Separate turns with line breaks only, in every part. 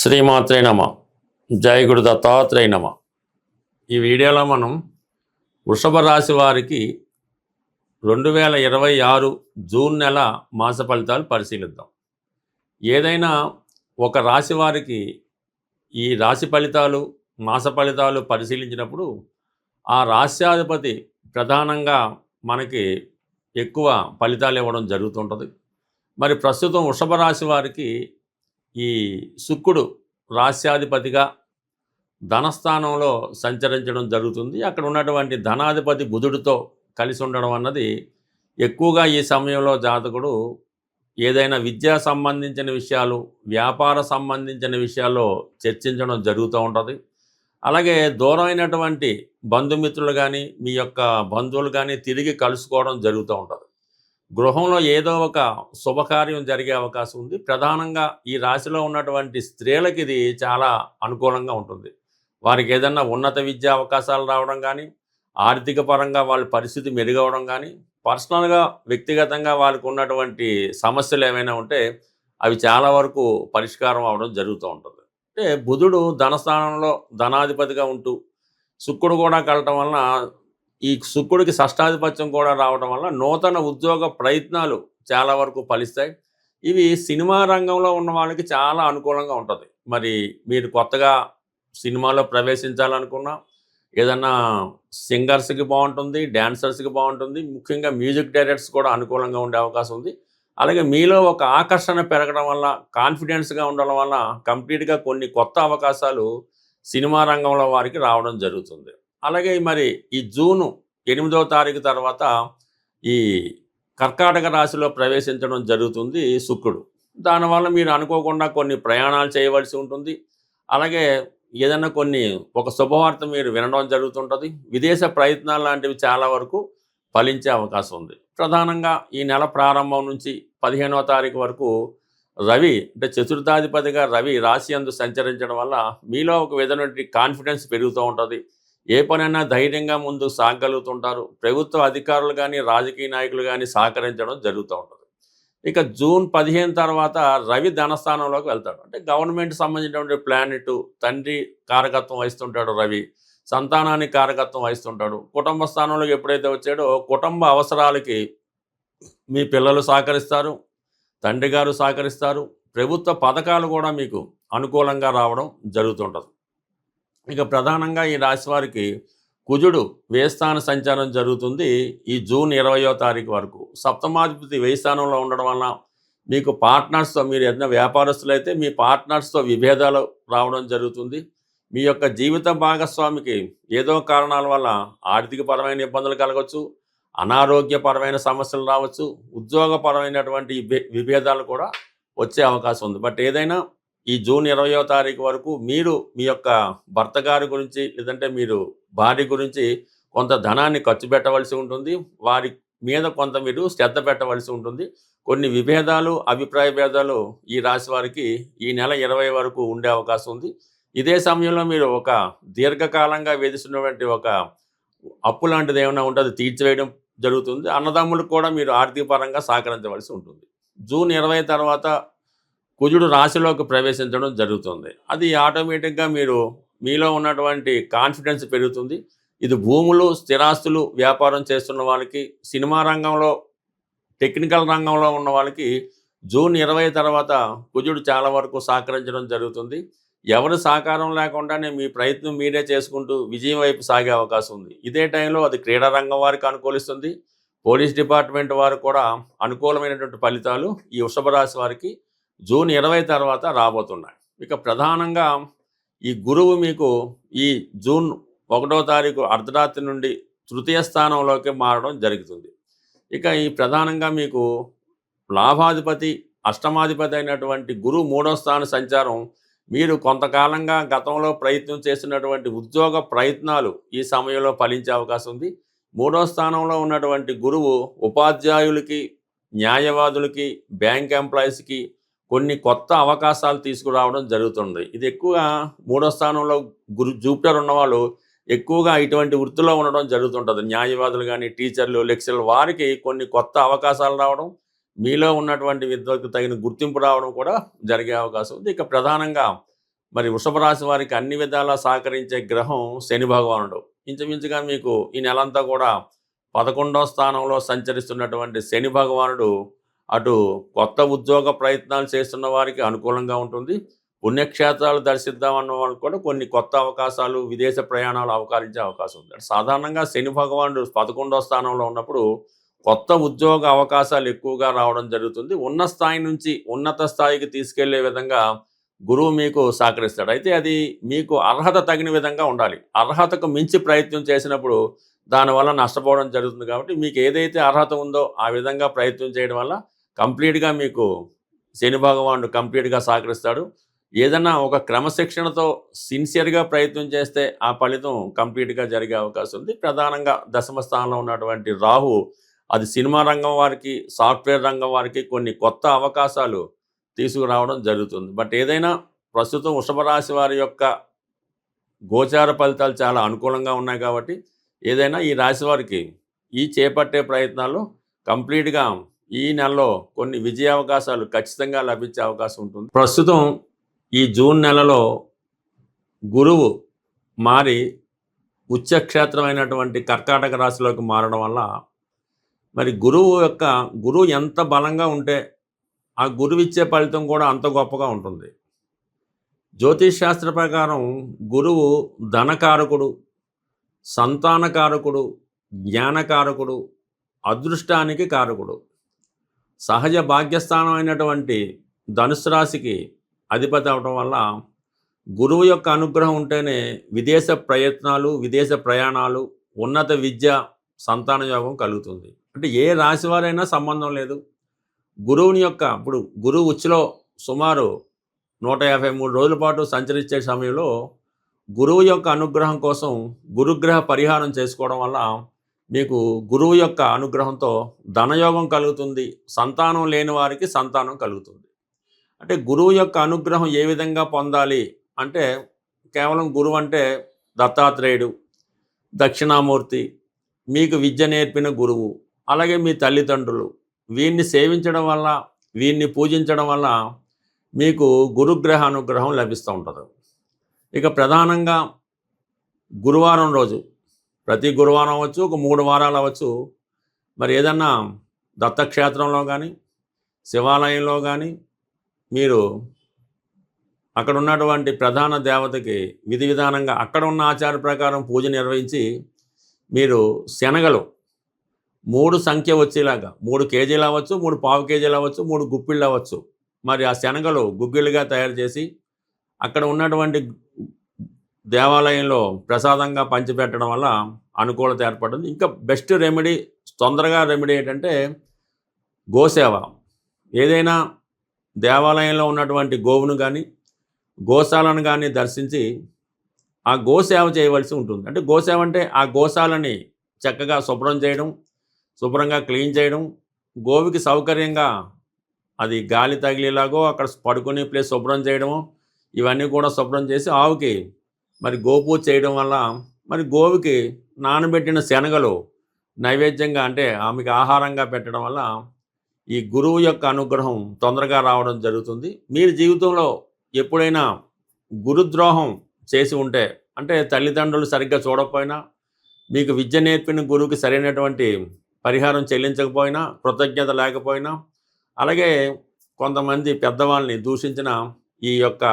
శ్రీమాత్రే నమ. జై గురు దత్తాత్రేయ నమ. ఈ వీడియోలో మనం వృషభ రాశి వారికి 2026 జూన్ నెల మాస ఫలితాలు పరిశీలిద్దాం. ఏదైనా ఒక రాశి వారికి ఈ రాశి ఫలితాలు మాస ఫలితాలు పరిశీలించినప్పుడు ఆ రాశ్యాధిపతి ప్రధానంగా మనకి ఎక్కువ ఫలితాలు ఇవ్వడం జరుగుతుంటుంది. మరి ప్రస్తుతం వృషభ రాశి వారికి ఈ శుక్రుడు రాశ్యాధిపతిగా ధనస్థానంలో సంచరించడం జరుగుతుంది. అక్కడ ఉన్నటువంటి ధనాధిపతి బుధుడితో కలిసి ఉండడం అన్నది ఎక్కువగా ఈ సమయంలో జాతకుడు ఏదైనా విద్యా సంబంధించిన విషయాలు, వ్యాపార సంబంధించిన విషయాల్లో చర్చించడం జరుగుతూ ఉంటుంది. అలాగే దూరమైనటువంటి బంధుమిత్రులు కానీ, మీ యొక్క బంధువులు కానీ తిరిగి కలుసుకోవడం జరుగుతూ ఉంటుంది. గృహంలో ఏదో ఒక శుభకార్యం జరిగే అవకాశం ఉంది. ప్రధానంగా ఈ రాశిలో ఉన్నటువంటి స్త్రీలకి ఇది చాలా అనుకూలంగా ఉంటుంది. వారికి ఏదన్నా ఉన్నత విద్యా అవకాశాలు రావడం కానీ, ఆర్థిక పరంగా వాళ్ళ పరిస్థితి మెరుగవడం కానీ, పర్సనల్గా వ్యక్తిగతంగా వాళ్ళకు ఉన్నటువంటి సమస్యలు ఏమైనా ఉంటే అవి చాలా వరకు పరిష్కారం అవడం జరుగుతూ ఉంటుంది. అంటే బుధుడు ధనస్థానంలో ధనాధిపతిగా ఉంటూ శుక్రుడు కూడా కలటం వలన ఈ శుక్రుడికి షష్టాధిపత్యం కూడా రావడం వల్ల నూతన ఉద్యోగ ప్రయత్నాలు చాలా వరకు ఫలిస్తాయి. ఇవి సినిమా రంగంలో ఉన్న వాళ్ళకి చాలా అనుకూలంగా ఉంటుంది. మరి మీరు కొత్తగా సినిమాలో ప్రవేశించాలనుకున్నా, ఏదన్నా సింగర్స్కి బాగుంటుంది, డ్యాన్సర్స్కి బాగుంటుంది, ముఖ్యంగా మ్యూజిక్ డైరెక్టర్స్ కూడా అనుకూలంగా ఉండే అవకాశం ఉంది. అలాగే మీలో ఒక ఆకర్షణ పెరగడం వల్ల, కాన్ఫిడెన్స్గా ఉండడం వల్ల కంప్లీట్గా కొన్ని కొత్త అవకాశాలు సినిమా రంగంలో వారికి రావడం జరుగుతుంది. అలాగే మరి ఈ జూను 8వ తారీఖు తర్వాత ఈ కర్కాటక రాశిలో ప్రవేశించడం జరుగుతుంది శుక్రుడు. దానివల్ల మీరు అనుకోకుండా కొన్ని ప్రయాణాలు చేయవలసి ఉంటుంది. అలాగే ఏదైనా ఒక శుభవార్త మీరు వినడం జరుగుతుంటుంది. విదేశ ప్రయత్నాలు లాంటివి చాలా వరకు ఫలించే అవకాశం ఉంది. ప్రధానంగా ఈ నెల ప్రారంభం నుంచి 15వ తారీఖు వరకు రవి అంటే చతుర్థాధిపతిగా రవి రాశి యందు సంచరించడం వల్ల మీలో ఒక విధమైన కాన్ఫిడెన్స్ పెరుగుతూ ఉంటుంది. ఏ పనైనా ధైర్యంగా ముందుకు సాగలుగుతుంటారు. ప్రభుత్వ అధికారులు కానీ, రాజకీయ నాయకులు కానీ సహకరించడం జరుగుతూ ఉంటుంది. ఇక జూన్ 15 తర్వాత రవి ధనస్థానంలోకి వెళ్తాడు. అంటే గవర్నమెంట్ సంబంధించినటువంటి ప్లానెట్, తండ్రి కారకత్వం వహిస్తుంటాడు రవి, సంతానానికి కారకత్వం వహిస్తుంటాడు. కుటుంబ స్థానంలోకి ఎప్పుడైతే వచ్చాడో కుటుంబ అవసరాలకి మీ పిల్లలు సహకరిస్తారు, తండ్రి గారు సహకరిస్తారు, ప్రభుత్వ పథకాలు కూడా మీకు అనుకూలంగా రావడం జరుగుతుంటుంది. ఇక ప్రధానంగా ఈ రాశి వారికి కుజుడు వ్యయస్థాన సంచారం జరుగుతుంది ఈ జూన్ 20వ తారీఖు వరకు. సప్తమాధిపతి వ్యయస్థానంలో ఉండడం వలన మీకు పార్ట్నర్స్తో, మీరు ఏదైనా వ్యాపారస్తులు అయితే మీ పార్ట్నర్స్తో విభేదాలు రావడం జరుగుతుంది. మీ యొక్క జీవిత భాగస్వామికి ఏదో కారణాల వల్ల ఆర్థికపరమైన ఇబ్బందులు కలగవచ్చు, అనారోగ్యపరమైన సమస్యలు రావచ్చు, ఉద్యోగపరమైనటువంటి విభేదాలు కూడా వచ్చే అవకాశం ఉంది. బట్ ఏదైనా ఈ జూన్ 20వ తారీఖు వరకు మీరు మీ యొక్క భర్త గారి గురించి, లేదంటే మీరు భార్య గురించి కొంత ధనాన్ని ఖర్చు పెట్టవలసి ఉంటుంది. వారి మీద కొంత మీరు శ్రద్ధ పెట్టవలసి ఉంటుంది. కొన్ని విభేదాలు, అభిప్రాయ భేదాలు ఈ రాశి వారికి ఈ నెల 20 వరకు ఉండే అవకాశం ఉంది. ఇదే సమయంలో మీరు ఒక దీర్ఘకాలంగా వేధిస్తున్నటువంటి ఒక అప్పు లాంటిది ఏమైనా ఉంటే అది తీర్చివేయడం జరుగుతుంది. అన్నదమ్ములకు కూడా మీరు ఆర్థిక పరంగా సహకరించవలసి ఉంటుంది. జూన్ 20 తర్వాత కుజుడు రాశిలోకి ప్రవేశించడం జరుగుతుంది. అది ఆటోమేటిక్గా మీలో ఉన్నటువంటి కాన్ఫిడెన్స్ పెరుగుతుంది. ఇది భూములు, స్థిరాస్తులు వ్యాపారం చేస్తున్న వాళ్ళకి, సినిమా రంగంలో, టెక్నికల్ రంగంలో ఉన్న వాళ్ళకి జూన్ 20 తర్వాత కుజుడు చాలా వరకు సహకరించడం జరుగుతుంది. ఎవరి సహకారం లేకుండానే మీ ప్రయత్నం మీరే చేసుకుంటూ విజయం వైపు సాగే అవకాశం ఉంది. ఇదే టైంలో అది క్రీడా రంగం వారికి అనుకూలిస్తుంది. పోలీస్ డిపార్ట్మెంట్ వారు కూడా అనుకూలమైనటువంటి ఫలితాలు ఈ వృషభ రాశి వారికి జూన్ 20 తర్వాత రాబోతున్నాయి. ఇక ప్రధానంగా ఈ గురువు మీకు ఈ జూన్ 1వ తారీఖు అర్ధరాత్రి నుండి తృతీయ స్థానంలోకి మారడం జరుగుతుంది. ఇక ఈ ప్రధానంగా మీకు లాభాధిపతి, అష్టమాధిపతి అయినటువంటి గురువు 3వ స్థాన సంచారం మీరు కొంతకాలంగా గతంలో ప్రయత్నం చేసినటువంటి ఉద్యోగ ప్రయత్నాలు ఈ సమయంలో ఫలించే అవకాశం ఉంది. 3వ స్థానంలో ఉన్నటువంటి గురువు ఉపాధ్యాయులకి, న్యాయవాదులకి, బ్యాంక్ ఎంప్లాయీస్కి కొన్ని కొత్త అవకాశాలు తీసుకురావడం జరుగుతుంది. ఇది ఎక్కువగా 3వ స్థానంలో జూపిటర్ ఉన్నవాళ్ళు ఎక్కువగా ఇటువంటి వృత్తిలో ఉండడం జరుగుతుంటుంది. న్యాయవాదులు కానీ, టీచర్లు, లెక్చరర్లు వారికి కొన్ని కొత్త అవకాశాలు రావడం, మీలో ఉన్నటువంటి విద్యకు తగిన గుర్తింపు రావడం కూడా జరిగే అవకాశం ఉంది. ఇక ప్రధానంగా మరి వృషభ రాశి వారికి అన్ని విధాలా సహకరించే గ్రహం శని భగవానుడు. ఇంచుమించుగా మీకు ఈ నెలంతా కూడా 11వ స్థానంలో సంచరిస్తున్నటువంటి శని భగవానుడు అటు కొత్త ఉద్యోగ ప్రయత్నాలు చేస్తున్న వారికి అనుకూలంగా ఉంటుంది. పుణ్యక్షేత్రాలు దర్శిద్దామన్న వాళ్ళకి కూడా కొన్ని కొత్త అవకాశాలు, విదేశ ప్రయాణాలు అవకాశించే అవకాశం ఉంది. సాధారణంగా శని భగవానుడు 11వ స్థానంలో ఉన్నప్పుడు కొత్త ఉద్యోగ అవకాశాలు ఎక్కువగా రావడం జరుగుతుంది. ఉన్న స్థాయి నుంచి ఉన్నత స్థాయికి తీసుకెళ్లే విధంగా గురువు మీకు సహకరిస్తాడు. అయితే అది మీకు అర్హత తగిన విధంగా ఉండాలి. అర్హతకు మించి ప్రయత్నం చేసినప్పుడు దానివల్ల నష్టపోవడం జరుగుతుంది. కాబట్టి మీకు ఏదైతే అర్హత ఉందో ఆ విధంగా ప్రయత్నం చేయడం వల్ల కంప్లీట్గా మీకు శని భగవానుడు కంప్లీట్గా సహకరిస్తాడు. ఏదన్నా ఒక క్రమశిక్షణతో సిన్సియర్గా ప్రయత్నం చేస్తే ఆ ఫలితం కంప్లీట్గా జరిగే అవకాశం ఉంది. ప్రధానంగా దశమ స్థానంలో ఉన్నటువంటి రాహు అది సినిమా రంగం వారికి, సాఫ్ట్వేర్ రంగం వారికి కొన్ని కొత్త అవకాశాలు తీసుకురావడం జరుగుతుంది. బట్ ఏదైనా ప్రస్తుతం వృషభ రాశి వారి యొక్క గోచార ఫలితాలు చాలా అనుకూలంగా ఉన్నాయి కాబట్టి ఏదైనా ఈ రాశి వారికి ఈ చేపట్టే ప్రయత్నాల్లో కంప్లీట్గా ఈ నెలలో కొన్ని విజయ అవకాశాలు ఖచ్చితంగా లభించే అవకాశం ఉంటుంది. ప్రస్తుతం ఈ జూన్ నెలలో గురువు మారి ఉచ్చక్షేత్రమైనటువంటి కర్కాటక రాశిలోకి మారడం వల్ల మరి గురువు ఎంత బలంగా ఉంటే ఆ గురువు ఇచ్చే ఫలితం కూడా అంత గొప్పగా ఉంటుంది. జ్యోతిష్ శాస్త్ర ప్రకారం గురువు ధనకారకుడు, సంతానకారకుడు, జ్ఞానకారకుడు, అదృష్టానికి కారకుడు. సహజ భాగ్యస్థానం అయినటువంటి ధనుసు రాశికి అధిపతి అవడం వల్ల గురువు యొక్క అనుగ్రహం ఉంటేనే విదేశ ప్రయత్నాలు, విదేశ ప్రయాణాలు, ఉన్నత విద్య, సంతాన యోగం కలుగుతుంది. అంటే ఏ రాశి వారైనా సంబంధం లేదు. గురువుని యొక్క ఇప్పుడు గురువు ఉచ్చులో సుమారు 153 రోజుల పాటు సంచరించే సమయంలో గురువు యొక్క అనుగ్రహం కోసం గురుగ్రహ పరిహారం చేసుకోవడం వల్ల మీకు గురువు యొక్క అనుగ్రహంతో ధనయోగం కలుగుతుంది. సంతానం లేని వారికి సంతానం కలుగుతుంది. అంటే గురువు యొక్క అనుగ్రహం ఏ విధంగా పొందాలి అంటే కేవలం గురువు అంటే దత్తాత్రేయుడు, దక్షిణామూర్తి, మీకు విద్య నేర్పిన గురువు, అలాగే మీ తల్లిదండ్రులు, వీరిని సేవించడం వల్ల, వీరిని పూజించడం వల్ల మీకు గురుగ్రహ అనుగ్రహం లభిస్తూ ఉంటుంది. ఇక ప్రధానంగా గురువారం రోజు, ప్రతి గురువారం అవ్వచ్చు, ఒక 3 వారాలు అవ్వచ్చు, మరి ఏదన్నా దత్తక్షేత్రంలో కానీ, శివాలయంలో కానీ మీరు అక్కడ ఉన్నటువంటి ప్రధాన దేవతకి విధి విధానంగా అక్కడ ఉన్న ఆచార ప్రకారం పూజ నిర్వహించి మీరు శనగలు 3 సంఖ్య వచ్చేలాగా 3 కేజీలు అవ్వచ్చు, 3 పావు కేజీలు అవ్వచ్చు, 3 గుప్పిళ్ళు అవ్వచ్చు, మరి ఆ శనగలు గుగ్గిళ్ళుగా తయారు చేసి అక్కడ ఉన్నటువంటి దేవాలయంలో ప్రసాదంగా పంచిపెట్టడం వల్ల అనుకూలత ఏర్పడుతుంది. ఇంకా బెస్ట్ రెమెడీ, తొందరగా రెమెడీ ఏంటంటే గోసేవ. ఏదైనా దేవాలయంలో ఉన్నటువంటి గోవును కానీ, గోశాలను కానీ దర్శించి ఆ గోసేవ చేయవలసి ఉంటుంది. అంటే గోసేవ అంటే ఆ గోశాలని చక్కగా శుభ్రం చేయడం, శుభ్రంగా క్లీన్ చేయడం, గోవుకి సౌకర్యంగా అది గాలి తగిలేలాగో అక్కడ పడుకునే ప్లేస్ శుభ్రం చేయడము, ఇవన్నీ కూడా శుభ్రం చేసి ఆవుకి మరి గోపూజ చేయడం వల్ల మరి గోవుకి నానబెట్టిన శనగలు నైవేద్యంగా అంటే ఆమెకి ఆహారంగా పెట్టడం వల్ల ఈ గురువు యొక్క అనుగ్రహం తొందరగా రావడం జరుగుతుంది. మీరు జీవితంలో ఎప్పుడైనా గురుద్రోహం చేసి ఉంటే, అంటే తల్లిదండ్రులు సరిగ్గా చూడకపోయినా, మీకు విద్య నేర్పిన గురువుకి సరైనటువంటి పరిహారం చెల్లించకపోయినా, కృతజ్ఞత లేకపోయినా, అలాగే కొంతమంది పెద్దవాళ్ళని దూషించిన ఈ యొక్క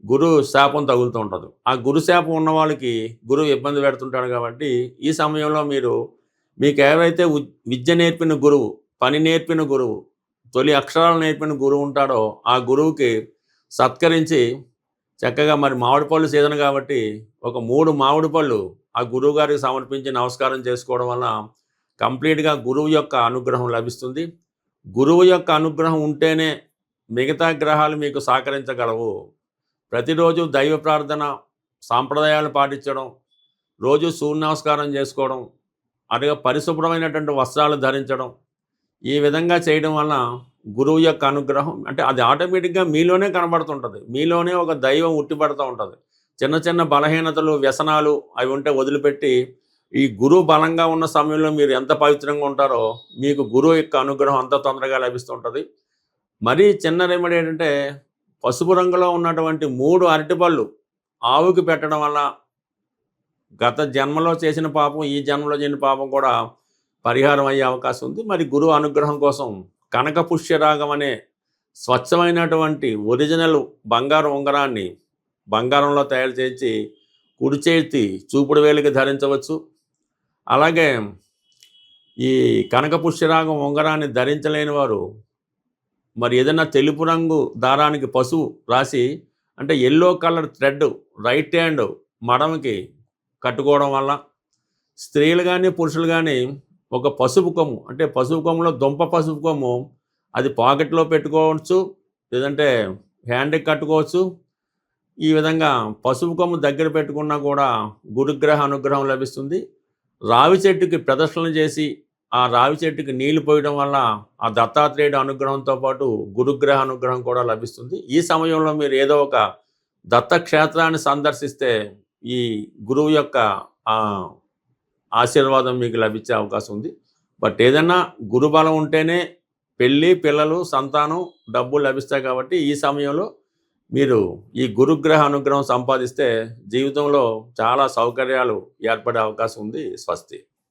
గురు శాపం తగులుతూ ఉంటుంది. ఆ గురు శాపం ఉన్న వాళ్ళకి గురువు ఇబ్బంది పెడుతుంటాడు. కాబట్టి ఈ సమయంలో మీకు ఎవరైతే విద్య నేర్పిన గురువు, పని నేర్పిన గురువు, తొలి అక్షరాలు నేర్పిన గురువు ఉంటాడో ఆ గురువుకి సత్కరించి చక్కగా మరి మామిడి పళ్ళు సీజన్ కాబట్టి ఒక 3 మామిడి పళ్ళు ఆ గురువు గారికి సమర్పించి నమస్కారం చేసుకోవడం వల్ల కంప్లీట్గా గురువు యొక్క అనుగ్రహం లభిస్తుంది. గురువు యొక్క అనుగ్రహం ఉంటేనే మిగతా గ్రహాలు మీకు సహకరించగలవు. ప్రతిరోజు దైవ ప్రార్థన, సాంప్రదాయాలు పాటించడం, రోజు సూర్య నమస్కారం చేసుకోవడం, అలాగే పరిశుభ్రమైనటువంటి వస్త్రాలు ధరించడం, ఈ విధంగా చేయడం వల్ల గురువు యొక్క అనుగ్రహం అంటే అది ఆటోమేటిక్గా మీలోనే కనబడుతుంటుంది. మీలోనే ఒక దైవం ఉట్టిపడుతూ ఉంటుంది. చిన్న చిన్న బలహీనతలు, వ్యసనాలు అవి ఉంటే వదిలిపెట్టి ఈ గురువు బలంగా ఉన్న సమయంలో మీరు ఎంత పవిత్రంగా ఉంటారో మీకు గురువు యొక్క అనుగ్రహం అంత తొందరగా లభిస్తుంటుంది. మరీ చిన్న రెమెడీ ఏంటంటే పసుపు రంగులో ఉన్నటువంటి 3 అరటిపళ్ళు ఆవుకి పెట్టడం వల్ల గత జన్మలో చేసిన పాపం, ఈ జన్మలో చేసిన పాపం కూడా పరిహారం అయ్యే అవకాశం ఉంది. మరి గురువు అనుగ్రహం కోసం కనక పుష్యరాగం అనే స్వచ్ఛమైనటువంటి ఒరిజినల్ బంగారు ఉంగరాన్ని బంగారంలో తయారు చేసి కుడి చేతి చూపుడు వేలికి ధరించవచ్చు. అలాగే ఈ కనక పుష్యరాగం ఉంగరాన్ని ధరించలేని వారు మరి ఏదైనా తెలుపు రంగు దారానికి పసుపు రాసి, అంటే yellow colour thread right hand మడమకి కట్టుకోవడం వల్ల స్త్రీలు కానీ పురుషులు కానీ ఒక పసుపు కొమ్ము, అంటే పసుపు కొమ్ములో దుంప పసుపు కొమ్ము, అది పాకెట్లో పెట్టుకోవచ్చు, లేదంటే హ్యాండ్కి కట్టుకోవచ్చు. ఈ విధంగా పసుపు కొమ్ము దగ్గర పెట్టుకున్నా కూడా గురుగ్రహ అనుగ్రహం లభిస్తుంది. రావి చెట్టుకి ప్రదర్శనలు చేసి ఆ రావి చెట్టుకి నీళ్లు పోయడం వల్ల ఆ దత్తాత్రేయుడి అనుగ్రహంతో పాటు గురుగ్రహ అనుగ్రహం కూడా లభిస్తుంది. ఈ సమయంలో మీరు ఏదో ఒక దత్తక్షేత్రాన్ని సందర్శిస్తే ఈ గురువు యొక్క ఆశీర్వాదం మీకు లభించే అవకాశం ఉంది. బట్ ఏదన్నా గురుబలం ఉంటేనే పెళ్ళి, పిల్లలు, సంతానం, డబ్బు లభిస్తాయి. కాబట్టి ఈ సమయంలో మీరు ఈ గురుగ్రహ అనుగ్రహం సంపాదిస్తే జీవితంలో చాలా సౌకర్యాలు ఏర్పడే అవకాశం ఉంది. స్వస్తి.